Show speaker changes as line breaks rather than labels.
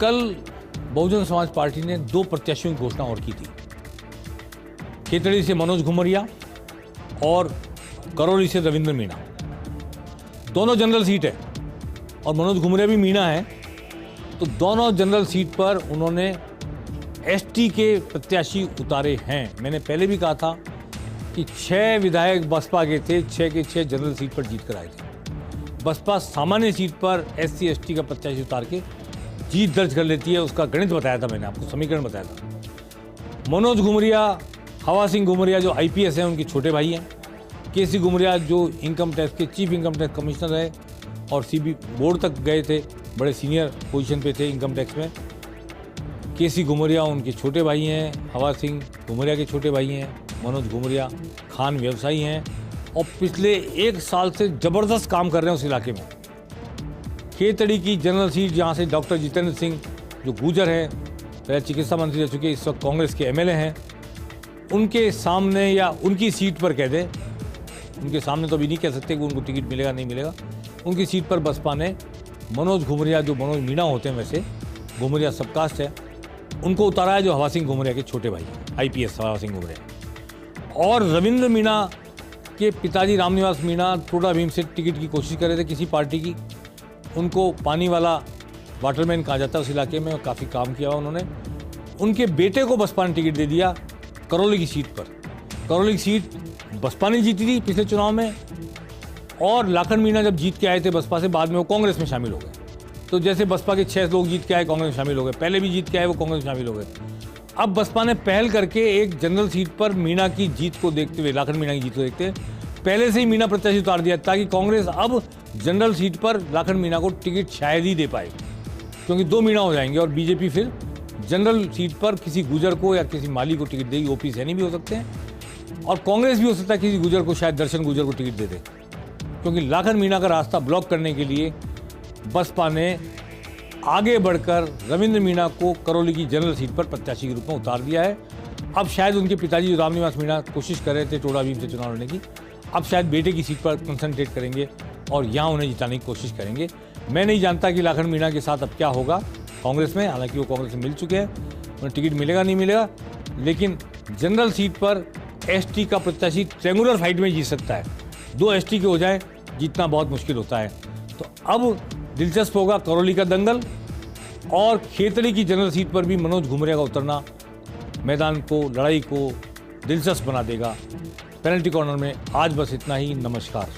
कल बहुजन समाज पार्टी ने 2 प्रत्याशियों की घोषणा और की थी। खेतड़ी से मनोज घुमरिया और करौली से रविंद्र मीणा। दोनों जनरल सीट है और मनोज घुमरिया भी मीणा है, तो दोनों जनरल सीट पर उन्होंने एसटी के प्रत्याशी उतारे हैं। मैंने पहले भी कहा था कि 6 विधायक बसपा के थे, 6 के 6 जनरल सीट पर जीत कर आए थे। बसपा सामान्य सीट पर एससी एसटी का प्रत्याशी उतार के जीत दर्ज कर लेती है। उसका गणित बताया था मैंने आपको, समीकरण बताया था। मनोज घुमरिया, हवा सिंह घुमरिया जो आईपीएस हैं, उनके छोटे भाई हैं। केसी घुमरिया जो इनकम टैक्स के चीफ इनकम टैक्स कमिश्नर है और सीबी बोर्ड तक गए थे, बड़े सीनियर पोजीशन पे थे इनकम टैक्स में। केसी घुमरिया उनके छोटे भाई हैं, हवा सिंह घुमरिया के छोटे भाई हैं। मनोज घुमरिया खान व्यवसायी हैं और पिछले 1 साल से ज़बरदस्त काम कर रहे हैं उस इलाके में। खेतड़ी की जनरल सीट जहाँ से डॉक्टर जितेंद्र सिंह जो गुजर हैं, पहले चिकित्सा मंत्री रह चुके, इस वक्त कांग्रेस के एमएलए हैं, उनके सामने या उनकी सीट पर कह दें, उनके सामने तो अभी नहीं कह सकते कि उनको टिकट मिलेगा नहीं मिलेगा, उनकी सीट पर बसपा ने मनोज घुमरिया, जो मनोज मीणा होते हैं वैसे, घुमरिया सबकास्ट है, उनको उतारा है, जो हवा सिंह घुमरिया के छोटे भाई आईपीएस हवा सिंह घुमरिया। और रविंद्र मीणा के पिताजी रामनिवास मीणा टोडा भीम से टिकट की कोशिश कर रहे थे किसी पार्टी की। उनको पानी वाला वाटरमैन कहा जाता है उस इलाके में, काफ़ी काम किया हुआ उन्होंने। उनके बेटे को बसपा ने टिकट दे दिया करौली की सीट पर। करौली की सीट बसपा ने जीती थी पिछले चुनाव में, और लाखन मीणा जब जीत के आए थे बसपा से, बाद में वो कांग्रेस में शामिल हो गए। तो जैसे बसपा के 6 लोग जीत के आए, कांग्रेस में शामिल हो गए, पहले भी जीत के आए वो कांग्रेस में शामिल हो गए। अब बसपा ने पहल करके एक जनरल सीट पर मीणा की जीत को देखते हुए, लाखन मीणा की जीत को देखते हुए पहले से ही मीणा प्रत्याशी उतार दिया, ताकि कांग्रेस अब जनरल सीट पर लाखन मीणा को टिकट शायद ही दे पाए, क्योंकि 2 मीणा हो जाएंगे और बीजेपी फिर जनरल सीट पर किसी गुजर को या किसी माली को टिकट देगी। ओपी सैनी भी हो सकते हैं और कांग्रेस भी हो सकता है किसी गुजर को, शायद दर्शन गुजर को टिकट दे दे, क्योंकि लाखन मीणा का रास्ता ब्लॉक करने के लिए बसपा ने आगे बढ़कर रविंद्र मीणा को करौली की जनरल सीट पर प्रत्याशी के रूप में उतार दिया है। अब शायद उनके पिताजी रामनिवास मीणा कोशिश कर रहे थे टोडा भीम से चुनाव लड़ने की, अब शायद बेटे की सीट पर कंसंट्रेट करेंगे और यहाँ उन्हें जिताने की कोशिश करेंगे। मैं नहीं जानता कि लाखन मीणा के साथ अब क्या होगा कांग्रेस में, हालांकि वो कांग्रेस में मिल चुके हैं, उन्हें टिकट मिलेगा नहीं मिलेगा, लेकिन जनरल सीट पर एसटी का प्रत्याशी ट्रेंगुलर फाइट में जीत सकता है। 2 एसटी के हो जाए, जीतना बहुत मुश्किल होता है। तो अब दिलचस्प होगा करौली का दंगल, और खेतड़ी की जनरल सीट पर भी मनोज घुमरिया का उतरना मैदान को, लड़ाई को दिलचस्प बना देगा। पेनल्टी कॉर्नर में आज बस इतना ही। नमस्कार।